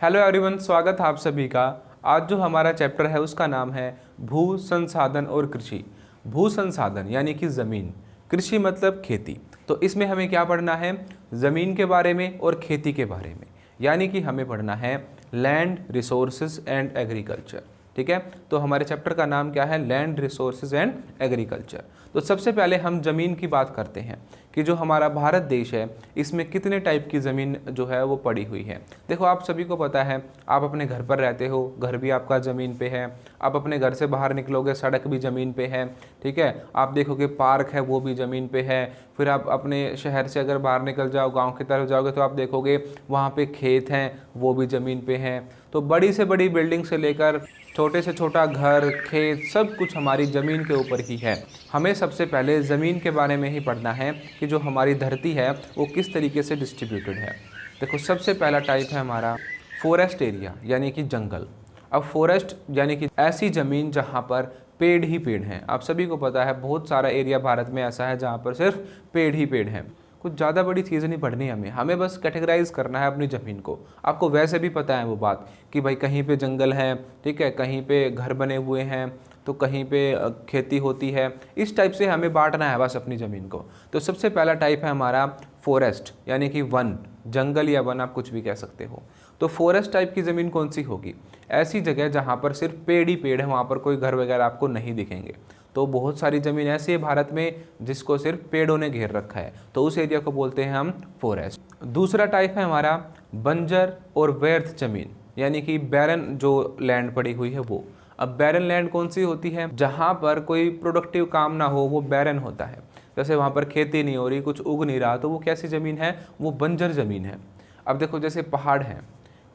Hello everyone, स्वागत है आप सभी का। आज जो हमारा चैप्टर है उसका नाम है भू संसाधन और कृषि। भू संसाधन यानी कि ज़मीन, कृषि मतलब खेती। तो इसमें हमें क्या पढ़ना है? ज़मीन के बारे में और खेती के बारे में, यानी कि हमें पढ़ना है लैंड रिसोर्सेज एंड एग्रीकल्चर। ठीक है, तो हमारे चैप्टर का नाम क्या है? Land resources and agriculture. तो सबसे पहले हम ज़मीन की बात करते हैं कि जो हमारा भारत देश है इसमें कितने टाइप की ज़मीन जो है वो पड़ी हुई है। देखो, आप सभी को पता है, आप अपने घर पर रहते हो, घर भी आपका ज़मीन पे है। आप अपने घर से बाहर निकलोगे, सड़क भी ज़मीन पे है। ठीक है, आप देखोगे पार्क है वो भी ज़मीन पे है। फिर आप अपने शहर से अगर बाहर निकल जाओ, गाँव की तरफ जाओगे तो आप देखोगे वहाँ पे खेत हैं, वो भी ज़मीन पे हैं। तो बड़ी से बड़ी बिल्डिंग से लेकर छोटे से छोटा घर, खेत, सब कुछ हमारी ज़मीन के ऊपर ही है। हमें सबसे पहले ज़मीन के बारे में ही पढ़ना है कि जो हमारी धरती है वो किस तरीके से डिस्ट्रीब्यूटेड है। देखो, सबसे पहला टाइप है हमारा फॉरेस्ट एरिया यानी कि जंगल। अब फॉरेस्ट यानी कि ऐसी ज़मीन जहाँ पर पेड़ ही पेड़ हैं। आप सभी को पता है बहुत सारा एरिया भारत में ऐसा है जहाँ पर सिर्फ पेड़ ही पेड़ हैं। कुछ ज़्यादा बड़ी चीज़ नहीं पढ़नी हमें बस कैटेगराइज करना है अपनी ज़मीन को। आपको वैसे भी पता है वो बात कि भाई कहीं पे जंगल है, ठीक है, कहीं पे घर बने हुए हैं, तो कहीं पे खेती होती है। इस टाइप से हमें बांटना है बस अपनी ज़मीन को। तो सबसे पहला टाइप है हमारा फॉरेस्ट यानी कि वन, जंगल या वन आप कुछ भी कह सकते हो। तो फॉरेस्ट टाइप की ज़मीन कौन सी होगी? ऐसी जगह जहाँ पर सिर्फ पेड़ ही पेड़ है, वहाँ पर कोई घर वगैरह आपको नहीं दिखेंगे। तो बहुत सारी ज़मीन ऐसी है भारत में जिसको सिर्फ पेड़ों ने घेर रखा है, तो उस एरिया को बोलते हैं हम फॉरेस्ट। दूसरा टाइप है हमारा बंजर और व्यर्थ ज़मीन यानी कि बैरन जो लैंड पड़ी हुई है वो। अब बैरन लैंड कौन सी होती है? जहाँ पर कोई प्रोडक्टिव काम ना हो वो बैरन होता है। जैसे वहाँ पर खेती नहीं हो रही, कुछ उग नहीं रहा, तो वो कैसी ज़मीन है? वो बंजर ज़मीन है। अब देखो, जैसे पहाड़ है,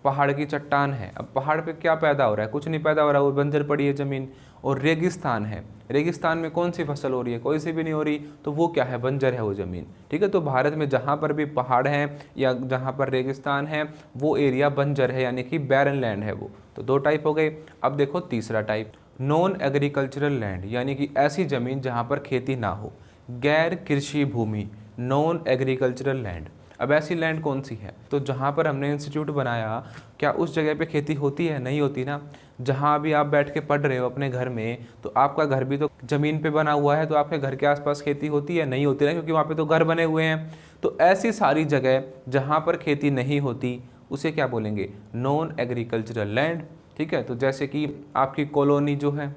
पहाड़ की चट्टान है, अब पहाड़ पे क्या पैदा हो रहा है? कुछ नहीं पैदा हो रहा, वो बंजर पड़ी है ज़मीन। और रेगिस्तान है, रेगिस्तान में कौन सी फसल हो रही है? कोई सी भी नहीं हो रही, तो वो क्या है? बंजर है वो ज़मीन। ठीक है, तो भारत में जहाँ पर भी पहाड़ हैं या जहाँ पर रेगिस्तान है वो एरिया बंजर है यानी कि बैरन लैंड है वो। तो दो टाइप हो गए। अब देखो तीसरा टाइप, नॉन एग्रीकल्चरल लैंड यानी कि ऐसी ज़मीन जहाँ पर खेती ना हो, गैर कृषि भूमि, नॉन एग्रीकल्चरल लैंड। अब ऐसी लैंड कौन सी है? तो जहाँ पर हमने इंस्टीट्यूट बनाया, क्या उस जगह पे खेती होती है? नहीं होती ना। जहाँ भी आप बैठ के पढ़ रहे हो अपने घर में, तो आपका घर भी तो ज़मीन पे बना हुआ है, तो आपके घर के आसपास खेती होती है? नहीं होती ना, क्योंकि वहाँ पे तो घर बने हुए हैं। तो ऐसी सारी जगह जहाँ पर खेती नहीं होती उसे क्या बोलेंगे? Non agricultural land. ठीक है, तो जैसे कि आपकी कॉलोनी जो है,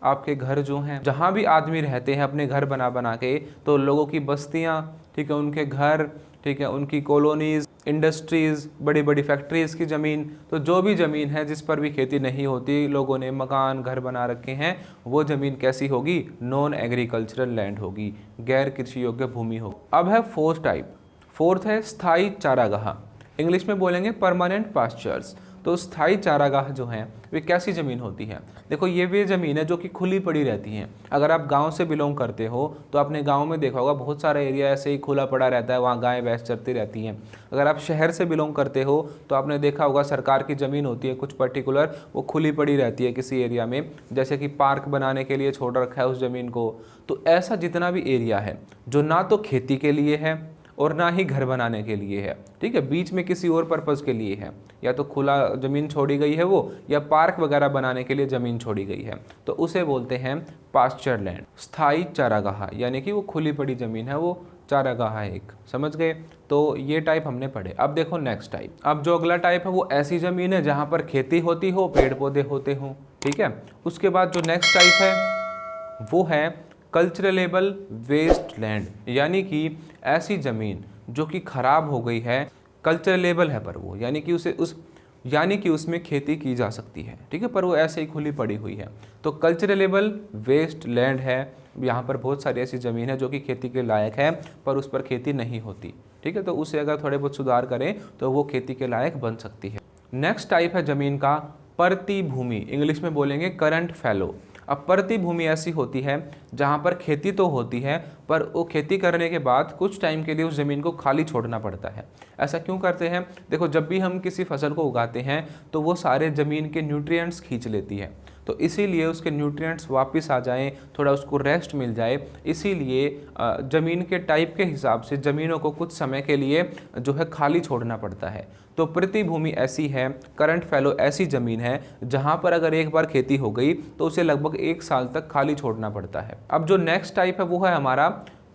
आपके घर जो हैं, जहाँ भी आदमी रहते हैं अपने घर बना बना के, तो लोगों की बस्तियाँ, ठीक है, उनके घर, ठीक है, उनकी कॉलोनीज़, इंडस्ट्रीज़, बड़ी बड़ी फैक्ट्रीज़ की ज़मीन, तो जो भी ज़मीन है जिस पर भी खेती नहीं होती, लोगों ने मकान घर बना रखे हैं, वो ज़मीन कैसी होगी? नॉन एग्रीकल्चरल लैंड होगी, गैर कृषि योग्य भूमि होगी। अब है फोर्थ टाइप, फोर्थ है स्थायी चारागाह, इंग्लिश में बोलेंगे परमानेंट पास्चर्स। तो स्थायी चारागाह जो हैं वे कैसी ज़मीन होती है? देखो, ये वे ज़मीन है जो कि खुली पड़ी रहती हैं। अगर आप गांव से बिलोंग करते हो तो आपने गांव में देखा होगा बहुत सारा एरिया ऐसे ही खुला पड़ा रहता है, वहाँ गाय भैंस चरती रहती हैं। अगर आप शहर से बिलोंग करते हो तो आपने देखा होगा सरकार की ज़मीन होती है कुछ पर्टिकुलर, वो खुली पड़ी रहती है किसी एरिया में, जैसे कि पार्क बनाने के लिए छोड़ रखा है उस ज़मीन को। तो ऐसा जितना भी एरिया है जो ना तो खेती के लिए है और ना ही घर बनाने के लिए है, ठीक है, बीच में किसी और पर्पज़ के लिए है, या तो खुला ज़मीन छोड़ी गई है वो, या पार्क वगैरह बनाने के लिए ज़मीन छोड़ी गई है, तो उसे बोलते हैं पास्चर लैंड, स्थायी चारागाह, यानी कि वो खुली पड़ी ज़मीन है, वो चारागाह है एक। समझ गए? तो ये टाइप हमने पढ़े। अब देखो नेक्स्ट टाइप। अब जो अगला टाइप है वो ऐसी ज़मीन है जहाँ पर खेती होती हो, पेड़ पौधे होते हों। ठीक है, उसके बाद जो नेक्स्ट टाइप है वो है कल्चरलेबल वेस्ट लैंड, यानी कि ऐसी ज़मीन जो कि ख़राब हो गई है, कल्चरलेबल है पर वो, यानी कि उसमें खेती की जा सकती है, ठीक है, पर वो ऐसे ही खुली पड़ी हुई है। तो कल्चरलेबल वेस्ट लैंड है, यहाँ पर बहुत सारी ऐसी ज़मीन है जो कि खेती के लायक है पर उस पर खेती नहीं होती। ठीक है, तो उसे अगर थोड़े बहुत सुधार करें तो वो खेती के लायक बन सकती है। नेक्स्ट टाइप है ज़मीन का परती भूमि, इंग्लिश में बोलेंगे करंट फैलो। अब परती भूमि ऐसी होती है जहाँ पर खेती तो होती है पर वो खेती करने के बाद कुछ टाइम के लिए उस ज़मीन को खाली छोड़ना पड़ता है। ऐसा क्यों करते हैं? देखो, जब भी हम किसी फसल को उगाते हैं तो वो सारे ज़मीन के न्यूट्रिएंट्स खींच लेती है। तो इसीलिए उसके न्यूट्रिएंट्स वापस आ जाएं, थोड़ा उसको रेस्ट मिल जाए, इसीलिए ज़मीन के टाइप के हिसाब से ज़मीनों को कुछ समय के लिए जो है खाली छोड़ना पड़ता है। तो प्रतिभूमि ऐसी है, करंट फैलो ऐसी ज़मीन है जहाँ पर अगर एक बार खेती हो गई तो उसे लगभग 1 साल तक खाली छोड़ना पड़ता है। अब जो नेक्स्ट टाइप है वो है हमारा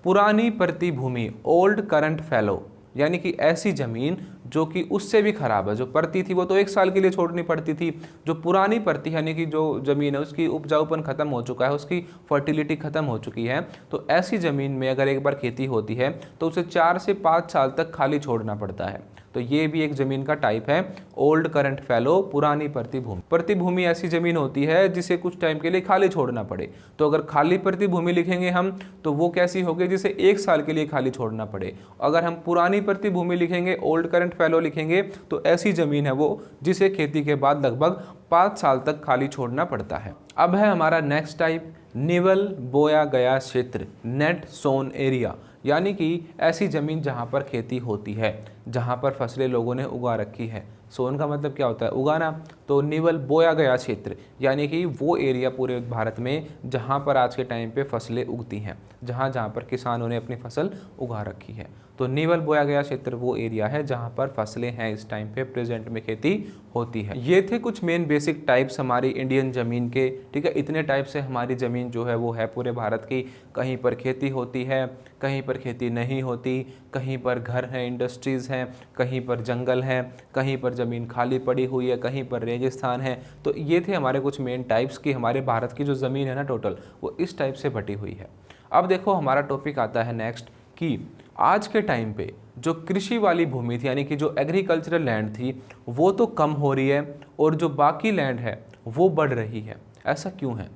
पुरानी प्रतिभूमि, ओल्ड करंट फैलो, यानी कि ऐसी ज़मीन जो कि उससे भी ख़राब है। जो परती थी वो तो 1 साल के लिए छोड़नी पड़ती थी, जो पुरानी परती यानी कि जो ज़मीन है उसकी उपजाऊपन ख़त्म हो चुका है, उसकी फर्टिलिटी ख़त्म हो चुकी है, तो ऐसी ज़मीन में अगर एक बार खेती होती है तो उसे 4 से 5 साल तक खाली छोड़ना पड़ता है। तो ये भी एक ज़मीन का टाइप है, ओल्ड करंट फैलो, पुरानी प्रतिभूमि। प्रतिभूमि ऐसी ज़मीन होती है जिसे कुछ टाइम के लिए खाली छोड़ना पड़े। तो अगर खाली प्रतिभूमि लिखेंगे हम तो वो कैसी होगी, जिसे 1 साल के लिए खाली छोड़ना पड़े। अगर हम पुरानी प्रतिभूमि लिखेंगे, ओल्ड करंट फैलो लिखेंगे, तो ऐसी ज़मीन है वो जिसे खेती के बाद लगभग 5 साल तक खाली छोड़ना पड़ता है। अब है हमारा नेक्स्ट टाइप, निवल बोया गया क्षेत्र, नेट सोन एरिया, यानी कि ऐसी ज़मीन जहाँ पर खेती होती है, जहाँ पर फसलें लोगों ने उगा रखी है। सोन का मतलब क्या होता है, उगाना। तो निवल बोया गया क्षेत्र यानी कि वो एरिया पूरे भारत में जहाँ पर आज के टाइम पे फसलें उगती हैं, जहाँ जहाँ पर किसानों ने अपनी फसल उगा रखी है। तो निवल बोया गया क्षेत्र वो एरिया है जहाँ पर फसलें हैं, इस टाइम पे प्रेजेंट में खेती होती है। ये थे कुछ मेन बेसिक टाइप्स हमारी इंडियन ज़मीन के, ठीक है। इतने टाइप से हमारी ज़मीन जो है वो है पूरे भारत की। कहीं पर खेती होती है, कहीं पर खेती नहीं होती, कहीं पर घर हैं, इंडस्ट्रीज़ हैं, कहीं पर जंगल हैं, कहीं पर ज़मीन खाली पड़ी हुई है, कहीं पर रेगिस्तान है। तो ये थे हमारे कुछ मेन टाइप्स की हमारे भारत की जो ज़मीन है ना टोटल, वो इस टाइप से बटी हुई है। अब देखो हमारा टॉपिक आता है नेक्स्ट कि आज के टाइम पे जो कृषि वाली भूमि थी यानी कि जो एग्रीकल्चरल लैंड थी वो तो कम हो रही है और जो बाकी लैंड है वो बढ़ रही है। ऐसा क्यों है?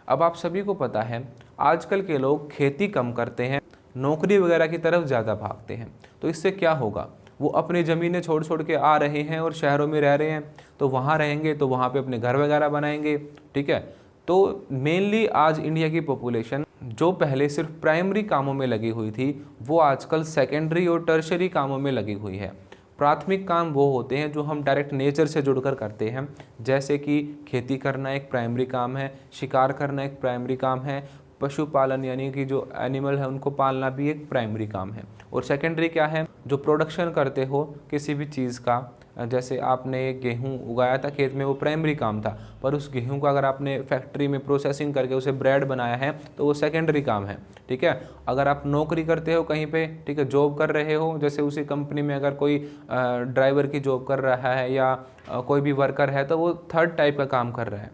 अब आप सभी को पता है आजकल के लोग खेती कम करते हैं, नौकरी वगैरह की तरफ ज़्यादा भागते हैं। तो इससे क्या होगा, वो अपनी ज़मीनें छोड़ छोड़ के आ रहे हैं और शहरों में रह रहे हैं। तो वहाँ रहेंगे तो वहाँ पे अपने घर वगैरह बनाएंगे, ठीक है। तो मेनली आज इंडिया की पॉपुलेशन जो पहले सिर्फ प्राइमरी कामों में लगी हुई थी वो आजकल सेकेंडरी और टर्शरी कामों में लगी हुई है। प्राथमिक काम वो होते हैं जो हम डायरेक्ट नेचर से जुड़कर करते हैं, जैसे कि खेती करना एक प्राइमरी काम है, शिकार करना एक प्राइमरी काम है, पशुपालन यानी कि जो एनिमल है उनको पालना भी एक प्राइमरी काम है। और सेकेंडरी क्या है, जो प्रोडक्शन करते हो किसी भी चीज़ का, जैसे आपने गेहूं उगाया था खेत में, वो प्राइमरी काम था, पर उस गेहूं को अगर आपने फैक्ट्री में प्रोसेसिंग करके उसे ब्रेड बनाया है तो वो सेकेंडरी काम है, ठीक है। अगर आप नौकरी करते हो कहीं पे, ठीक है, जॉब कर रहे हो, जैसे उसी कंपनी में अगर कोई ड्राइवर की जॉब कर रहा है या कोई भी वर्कर है तो वो थर्ड टाइप का काम कर रहा है,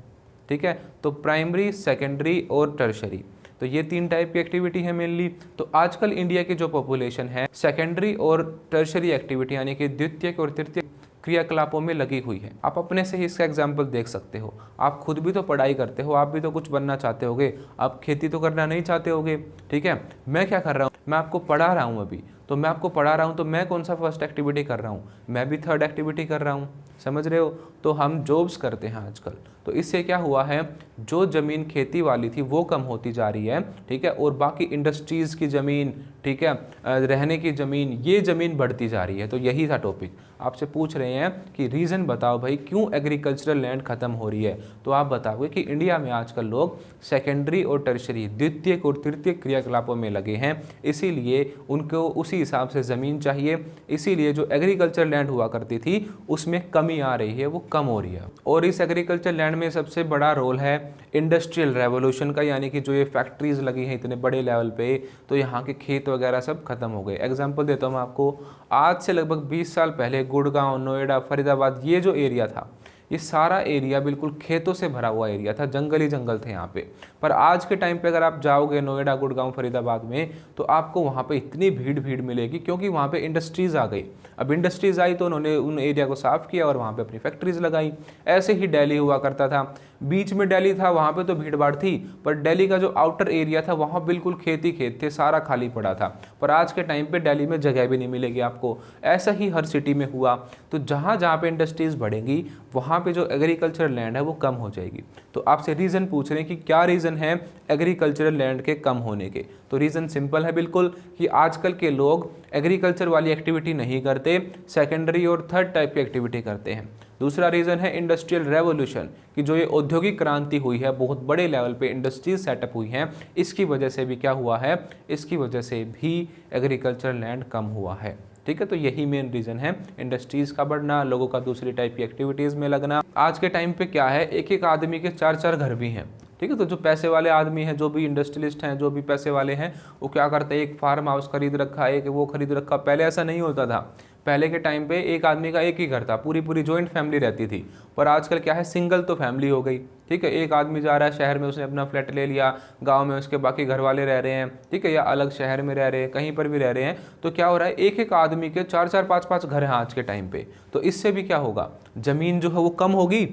ठीक है। तो प्राइमरी, सेकेंडरी और टर्शरी, तो ये 3 टाइप की एक्टिविटी है मेनली। तो आजकल इंडिया की जो पॉपुलेशन है सेकेंडरी और टर्शरी एक्टिविटी यानी कि द्वितीयक और तृतीयक क्रियाकलापों में लगी हुई है। आप अपने से ही इसका एग्जाम्पल देख सकते हो। आप खुद भी तो पढ़ाई करते हो, आप भी तो कुछ बनना चाहते होगे, आप खेती तो करना नहीं चाहते होगे, ठीक है। मैं क्या कर रहा हूँ, मैं आपको पढ़ा रहा हूँ अभी, तो मैं आपको पढ़ा रहा हूँ तो मैं कौन सा फर्स्ट एक्टिविटी कर रहा हूँ, मैं भी थर्ड एक्टिविटी कर रहा हूँ, समझ रहे हो। तो हम जॉब्स करते हैं आजकल, तो इससे क्या हुआ है, जो ज़मीन खेती वाली थी वो कम होती जा रही है, ठीक है, और बाकी इंडस्ट्रीज़ की ज़मीन, ठीक है, रहने की ज़मीन, ये ज़मीन बढ़ती जा रही है। तो यही था टॉपिक। आपसे पूछ रहे हैं कि रीज़न बताओ भाई क्यों एग्रीकल्चरल लैंड ख़त्म हो रही है, तो आप बताओगे कि इंडिया में आजकल लोग सेकेंडरी और टर्शरी, द्वितीयक और तृतीयक क्रियाकलापों में लगे हैं, इसीलिए उनको उसी हिसाब से ज़मीन चाहिए, इसीलिए जो एग्रीकल्चर लैंड हुआ करती थी उसमें कमी आ रही है, वो कम हो रही है। और इस एग्रीकल्चर लैंड में सबसे बड़ा रोल है इंडस्ट्रियल रेवोल्यूशन का, यानी कि जो ये फैक्ट्रीज लगी हैं इतने बड़े लेवल पे, तो यहाँ के खेत वगैरह सब खत्म हो गए। एग्जांपल देता हूँ मैं आपको, आज से लगभग 20 साल पहले गुड़गांव, नोएडा, फरीदाबाद, ये जो एरिया था, ये सारा एरिया बिल्कुल खेतों से भरा हुआ एरिया था, जंगल ही जंगल थे यहाँ पे। पर आज के टाइम पे अगर आप जाओगे नोएडा, गुड़गांव, फरीदाबाद में, तो आपको वहाँ पे इतनी भीड़ मिलेगी क्योंकि वहाँ पे इंडस्ट्रीज़ आ गई। अब इंडस्ट्रीज़ आई तो उन्होंने उन एरिया को साफ़ किया और वहाँ पे अपनी फैक्ट्रीज़ लगाई। ऐसे ही दिल्ली हुआ करता था, बीच में दिल्ली था, वहाँ पे तो भीड़ भाड़ थी, पर दिल्ली का जो आउटर एरिया था वहाँ बिल्कुल खेत ही खेत थे, सारा खाली पड़ा था। पर आज के टाइम पे दिल्ली में जगह भी नहीं मिलेगी आपको। ऐसा ही हर सिटी में हुआ। तो जहाँ जहाँ पे इंडस्ट्रीज़ बढ़ेंगी वहाँ पे जो एग्रीकल्चरल लैंड है वो कम हो जाएगी। तो आपसे रीज़न पूछ रहे हैं कि क्या रीज़न है एग्रीकल्चरल लैंड के कम होने के। तो रीज़न सिंपल है बिल्कुल, कि आजकल के लोग एग्रीकल्चर वाली एक्टिविटी नहीं करते, सेकेंडरी और थर्ड टाइप की एक्टिविटी करते हैं। दूसरा रीज़न है इंडस्ट्रियल रेवोल्यूशन, कि जो ये औद्योगिक क्रांति हुई है, बहुत बड़े लेवल पे इंडस्ट्रीज सेटअप हुई हैं, इसकी वजह से भी क्या हुआ है, इसकी वजह से भी एग्रीकल्चरल लैंड कम हुआ है। ठीक है, तो यही मेन रीज़न है, इंडस्ट्रीज़ का बढ़ना, लोगों का दूसरी टाइप की एक्टिविटीज़ में लगना। आज के टाइम पे क्या है, एक एक आदमी के 4-4 घर भी हैं। ठीक है, तो जो पैसे वाले आदमी हैं, जो भी इंडस्ट्रियलिस्ट हैं, जो भी पैसे वाले हैं, वो क्या करते हैं, एक फार्म हाउस खरीद रखा है, एक वो खरीद रखा। पहले ऐसा नहीं होता था, पहले के टाइम पे एक आदमी का एक ही घर था, पूरी पूरी जॉइंट फैमिली रहती थी। पर आजकल क्या है, सिंगल तो फैमिली हो गई। ठीक है, एक आदमी जा रहा है शहर में, उसने अपना फ्लैट ले लिया, गांव में उसके बाकी घर वाले रह रहे हैं, ठीक है, या अलग शहर में रह रहे हैं, कहीं पर भी रह रहे हैं। तो क्या हो रहा है, एक एक आदमी के 4-4, 5-5 घर हैं आज के टाइम पे। तो इससे भी क्या होगा, ज़मीन जो है वो कम होगी।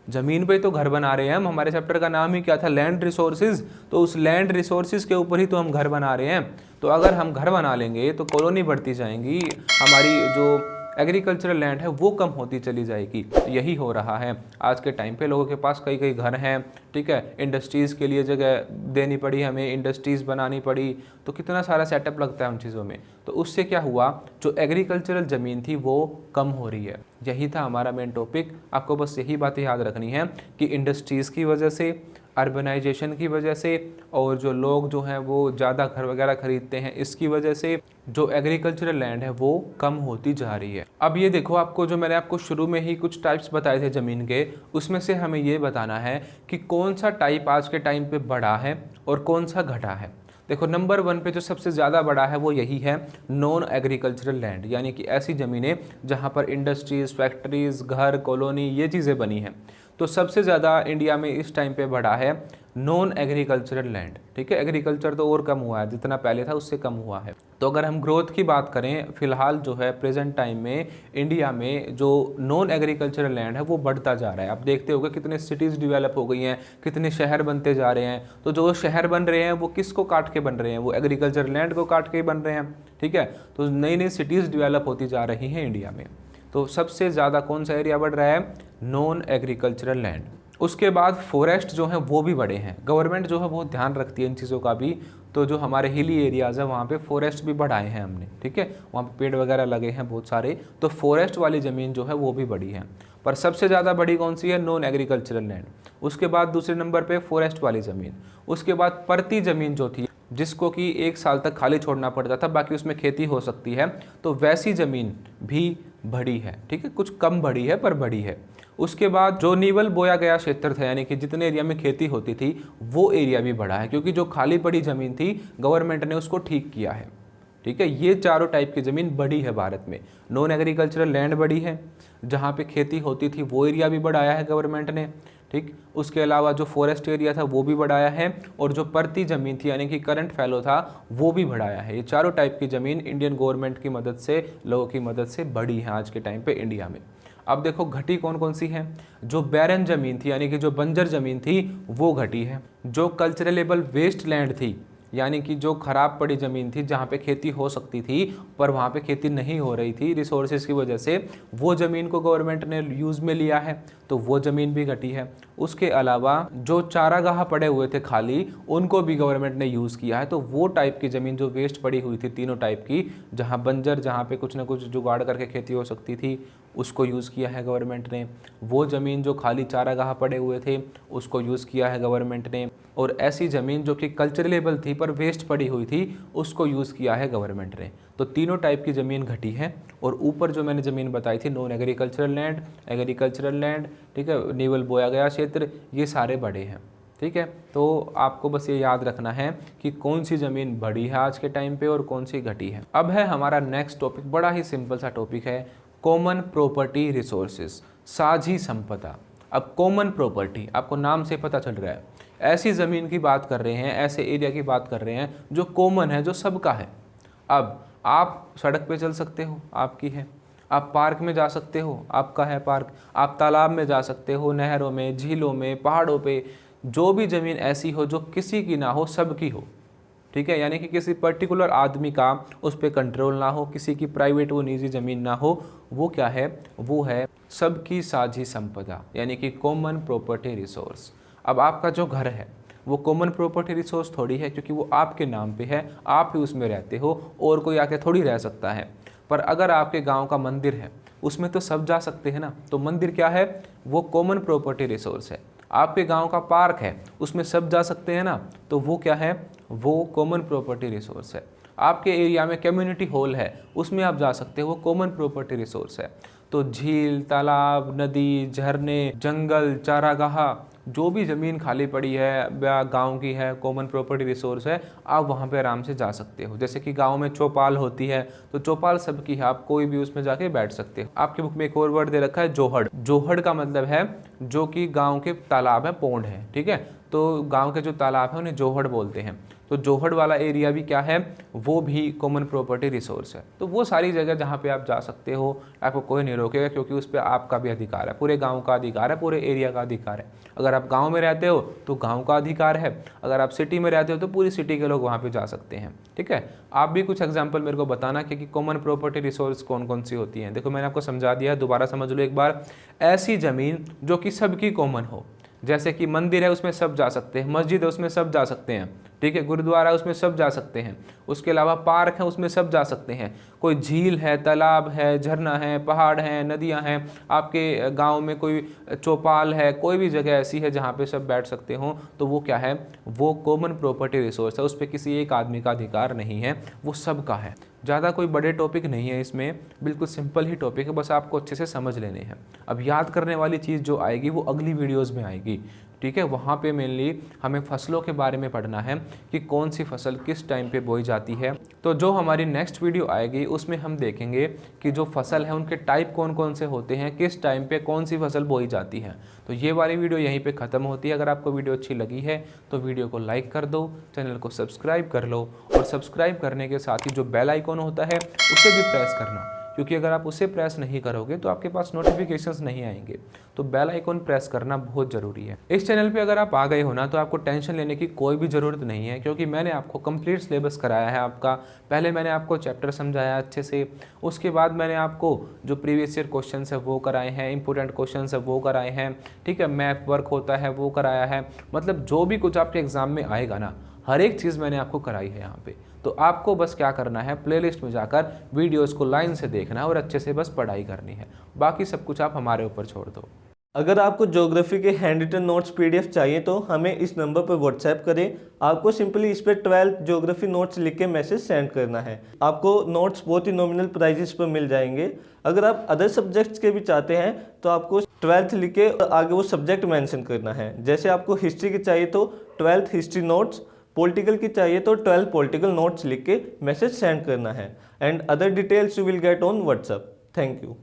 ज़मीन पे तो घर बना रहे हैं हम, हमारे चैप्टर का नाम ही क्या था, लैंड रिसोर्सेज। तो उस लैंड रिसोर्सेज के ऊपर ही तो हम घर बना रहे हैं। तो अगर हम घर बना लेंगे तो कॉलोनी बढ़ती जाएंगी, हमारी जो एग्रीकल्चरल लैंड है वो कम होती चली जाएगी। तो यही हो रहा है आज के टाइम पे, लोगों के पास कई कई घर हैं। ठीक है, इंडस्ट्रीज़ के लिए जगह देनी पड़ी हमें, इंडस्ट्रीज़ बनानी पड़ी, तो कितना सारा सेटअप लगता है उन चीज़ों में। तो उससे क्या हुआ, जो एग्रीकल्चरल ज़मीन थी वो कम हो रही है। यही था हमारा मेन टॉपिक। आपको बस यही बातें याद रखनी है कि इंडस्ट्रीज़ की वजह से, अर्बनाइजेशन की वजह से, और जो लोग जो हैं वो ज़्यादा घर वगैरह खरीदते हैं, इसकी वजह से जो एग्रीकल्चरल लैंड है वो कम होती जा रही है। अब ये देखो, आपको जो मैंने आपको शुरू में ही कुछ टाइप्स बताए थे ज़मीन के, उसमें से हमें ये बताना है कि कौन सा टाइप आज के टाइम पे बढ़ा है और कौन सा घटा है। देखो, नंबर 1 पे जो सबसे ज़्यादा बड़ा है वो यही है, नॉन एग्रीकल्चरल लैंड, यानी कि ऐसी ज़मीनें जहाँ पर इंडस्ट्रीज़, फैक्ट्रीज़, घर, कॉलोनी, ये चीज़ें बनी हैं। तो सबसे ज़्यादा इंडिया में इस टाइम पे बढ़ा है नॉन एग्रीकल्चरल लैंड। ठीक है, एग्रीकल्चर तो और कम हुआ है, जितना पहले था उससे कम हुआ है। तो अगर हम ग्रोथ की बात करें, फिलहाल जो है प्रेजेंट टाइम में इंडिया में जो नॉन एग्रीकल्चरल लैंड है वो बढ़ता जा रहा है। आप देखते होंगे कितने सिटीज़ डेवलप हो गई हैं, कितने शहर बनते जा रहे हैं। तो जो शहर बन रहे हैं वो किसको काट के बन रहे हैं, वो एग्रीकल्चरल लैंड को काट के बन रहे हैं। ठीक है, तो नई नई सिटीज़ डेवलप होती जा रही हैं इंडिया में। तो सबसे ज़्यादा कौन सा एरिया बढ़ रहा है, नॉन एग्रीकल्चरल लैंड। उसके बाद फॉरेस्ट जो हैं वो भी बड़े हैं। गवर्नमेंट जो है बहुत ध्यान रखती है इन चीज़ों का भी। तो जो हमारे हिली एरियाज़ है वहाँ पे फॉरेस्ट भी बढ़ाए हैं हमने। ठीक है, वहाँ पे पेड़ वगैरह लगे हैं बहुत सारे, तो फॉरेस्ट वाली ज़मीन जो है वो भी बड़ी है। पर सबसे ज़्यादा बड़ी कौन सी है, नॉन एग्रीकल्चरल लैंड। उसके बाद दूसरे नंबर पे फॉरेस्ट वाली ज़मीन। उसके बाद परती ज़मीन जो थी, जिसको कि 1 साल तक खाली छोड़ना पड़ता था, बाकी उसमें खेती हो सकती है, तो वैसी ज़मीन भी बड़ी है। ठीक है, कुछ कम बड़ी है पर बड़ी है। उसके बाद जो नीवल बोया गया क्षेत्र था, यानी कि जितने एरिया में खेती होती थी, वो एरिया भी बढ़ा है, क्योंकि जो खाली पड़ी ज़मीन थी गवर्नमेंट ने उसको ठीक किया है। ठीक है, ये चारों टाइप की ज़मीन बड़ी है भारत में। नॉन एग्रीकल्चरल लैंड बड़ी है, जहाँ पे खेती होती थी वो एरिया भी बढ़ाया है गवर्नमेंट ने। ठीक, उसके अलावा जो फॉरेस्ट एरिया था वो भी बढ़ाया है, और जो परती ज़मीन थी यानी कि करंट फैलो था वो भी बढ़ाया है। ये चारों टाइप की ज़मीन इंडियन गवर्नमेंट की मदद से, लोगों की मदद से बढ़ी है आज के टाइम पे इंडिया में। अब देखो घटी कौन कौन सी है, जो बैरन ज़मीन थी यानी कि जो बंजर ज़मीन थी वो घटी है। जो कल्चरलेबल वेस्ट लैंड थी, यानी कि जो ख़राब पड़ी ज़मीन थी जहाँ पे खेती हो सकती थी पर वहाँ पे खेती नहीं हो रही थी रिसोर्सेज की वजह से, वो ज़मीन को गवर्नमेंट ने यूज़ में लिया है, तो वो ज़मीन भी घटी है। उसके अलावा जो चारागाह पड़े हुए थे खाली, उनको भी गवर्नमेंट ने यूज़ किया है। तो वो टाइप की ज़मीन जो वेस्ट पड़ी हुई थी, तीनों टाइप की, जहाँ बंजर, जहाँ पे कुछ ना कुछ जुगाड़ करके खेती हो सकती थी, उसको यूज़ किया है गवर्नमेंट ने। वो ज़मीन जो खाली चारागाह पड़े हुए थे उसको यूज़ किया है गवर्नमेंट ने। और ऐसी ज़मीन जो कि कल्चरेबल थी पर वेस्ट पड़ी हुई थी, उसको यूज़ किया है गवर्नमेंट ने। तो तीनों टाइप की ज़मीन घटी है। और ऊपर जो मैंने ज़मीन बताई थी, non agricultural land, agricultural land, ठीक है, नीवल बोया गया क्षेत्र, ये सारे बड़े हैं। ठीक है, तो आपको बस ये याद रखना है कि कौन सी ज़मीन बड़ी है आज के टाइम पे और कौन सी घटी है। अब है हमारा नेक्स्ट टॉपिक, बड़ा ही सिंपल सा टॉपिक है, कॉमन प्रॉपर्टी रिसोर्सेज, साझी संपदा। अब कॉमन प्रॉपर्टी, आपको नाम से पता चल रहा है, ऐसी ज़मीन की बात कर रहे हैं, ऐसे एरिया की बात कर रहे हैं जो कॉमन है, जो सबका है। अब आप सड़क पे चल सकते हो, आपकी है। आप पार्क में जा सकते हो, आपका है पार्क। आप तालाब में जा सकते हो, नहरों में, झीलों में, पहाड़ों पे। जो भी ज़मीन ऐसी हो जो किसी की ना हो, सबकी हो। ठीक है, यानी कि किसी पर्टिकुलर आदमी का उस पर कंट्रोल ना हो, किसी की प्राइवेट वो निजी ज़मीन ना हो, वो क्या है, वो है सबकी साझी संपदा, यानी कि कॉमन प्रॉपर्टी रिसोर्स। अब आपका जो घर है वो कॉमन प्रॉपर्टी रिसोर्स थोड़ी है, क्योंकि वो आपके नाम पे है, आप ही उसमें रहते हो और कोई आके थोड़ी रह सकता है। पर अगर आपके गांव का मंदिर है, उसमें तो सब जा सकते हैं ना। तो मंदिर क्या है, वो कॉमन प्रॉपर्टी रिसोर्स है। आपके गांव का पार्क है, उसमें सब जा सकते हैं ना, तो वो क्या है, वो कॉमन प्रॉपर्टी रिसोर्स है। आपके एरिया में कम्युनिटी हॉल है, उसमें आप जा सकते हो, वो कॉमन प्रॉपर्टी रिसोर्स है। तो झील, तालाब, नदी, झरने, जंगल, चारागाह, जो भी ज़मीन खाली पड़ी है या गांव की है, कॉमन प्रॉपर्टी रिसोर्स है, आप वहाँ पे आराम से जा सकते हो। जैसे कि गांव में चौपाल होती है, तो चौपाल सबकी है, आप कोई भी उसमें जाके बैठ सकते हो। आपके बुक में एक और वर्ड दे रखा है जोहड़। जोहड़ का मतलब है जो कि गाँव के तालाब है, पौंड है, ठीक है। तो गाँव के जो तालाब है उन्हें जोहड़ बोलते हैं। तो जोहड़ वाला एरिया भी क्या है, वो भी कॉमन प्रॉपर्टी रिसोर्स है। तो वो सारी जगह जहाँ पे आप जा सकते हो, आपको कोई नहीं रोकेगा, क्योंकि उस पर आपका भी अधिकार है, पूरे गांव का अधिकार है, पूरे एरिया का अधिकार है। अगर आप गांव में रहते हो तो गांव का अधिकार है, अगर आप सिटी में रहते हो तो पूरी सिटी के लोग वहाँ पे जा सकते हैं, ठीक है। आप भी कुछ एग्जाम्पल मेरे को बताना कि कॉमन प्रॉपर्टी रिसोर्स कौन कौन सी होती हैं। देखो मैंने आपको समझा दिया है, दोबारा समझ लो एक बार। ऐसी ज़मीन जो कि सबकी कॉमन हो, जैसे कि मंदिर है उसमें सब जा सकते हैं, मस्जिद है उसमें सब जा सकते हैं, ठीक है, गुरुद्वारा है उसमें सब जा सकते हैं, उसके अलावा पार्क है उसमें सब जा सकते हैं, कोई झील है, तालाब है, झरना है, पहाड़ हैं, नदियां हैं, आपके गांव में कोई चौपाल है, कोई भी जगह ऐसी है जहां पे सब बैठ सकते हो, तो वो क्या है, वो कॉमन प्रॉपर्टी रिसोर्स है। उस पर किसी एक आदमी का अधिकार नहीं है, वो सबका है। ज़्यादा कोई बड़े टॉपिक नहीं है इसमें, बिल्कुल सिंपल ही टॉपिक है, बस आपको अच्छे से समझ लेने हैं। अब याद करने वाली चीज़ जो आएगी वो अगली वीडियोस में आएगी, ठीक है। वहाँ पे मेनली हमें फसलों के बारे में पढ़ना है कि कौन सी फसल किस टाइम पे बोई जाती है। तो जो हमारी नेक्स्ट वीडियो आएगी उसमें हम देखेंगे कि जो फसल है उनके टाइप कौन कौन से होते हैं, किस टाइम पे कौन सी फसल बोई जाती है। तो ये वाली वीडियो यहीं पे ख़त्म होती है। अगर आपको वीडियो अच्छी लगी है तो वीडियो को लाइक कर दो, चैनल को सब्सक्राइब कर लो, और सब्सक्राइब करने के साथ ही जो बेल आइकॉन होता है उसे भी प्रेस करना, क्योंकि अगर आप उसे प्रेस नहीं करोगे तो आपके पास नोटिफिकेशंस नहीं आएंगे। तो बेल आइकॉन प्रेस करना बहुत ज़रूरी है। इस चैनल पे अगर आप आ गए हो ना, तो आपको टेंशन लेने की कोई भी ज़रूरत नहीं है, क्योंकि मैंने आपको कंप्लीट सिलेबस कराया है आपका। पहले मैंने आपको चैप्टर समझाया अच्छे से, उसके बाद मैंने आपको जो प्रीवियस ईयर क्वेश्चन है वो कराए हैं, इंपॉर्टेंट क्वेश्चन है वो कराए हैं, ठीक है, मैप वर्क होता है वो कराया है। मतलब जो भी कुछ आपके एग्ज़ाम में आएगा ना, हर एक चीज़ मैंने आपको कराई है यहाँ पे। तो आपको बस क्या करना है, प्लेलिस्ट में जाकर वीडियोस को लाइन से देखना है और अच्छे से बस पढ़ाई करनी है, बाकी सब कुछ आप हमारे ऊपर छोड़ दो। अगर आपको ज्योग्राफी के हैंड रिटन नोट्स पीडीएफ चाहिए तो हमें इस नंबर पर व्हाट्सएप करें। आपको सिंपली इस पर 12th ज्योग्राफी नोट्स लिख के मैसेज सेंड करना है। आपको नोट्स बहुत ही नॉमिनल प्राइजेस पर मिल जाएंगे। अगर आप अदर सब्जेक्ट्स के भी चाहते हैं तो आपको 12th लिख के आगे वो सब्जेक्ट मेंशन करना है। जैसे आपको हिस्ट्री की चाहिए तो 12th हिस्ट्री नोट्स, पॉलिटिकल की चाहिए तो 12 पॉलिटिकल नोट्स लिख के मैसेज सेंड करना है। And other details you will get on WhatsApp. Thank you.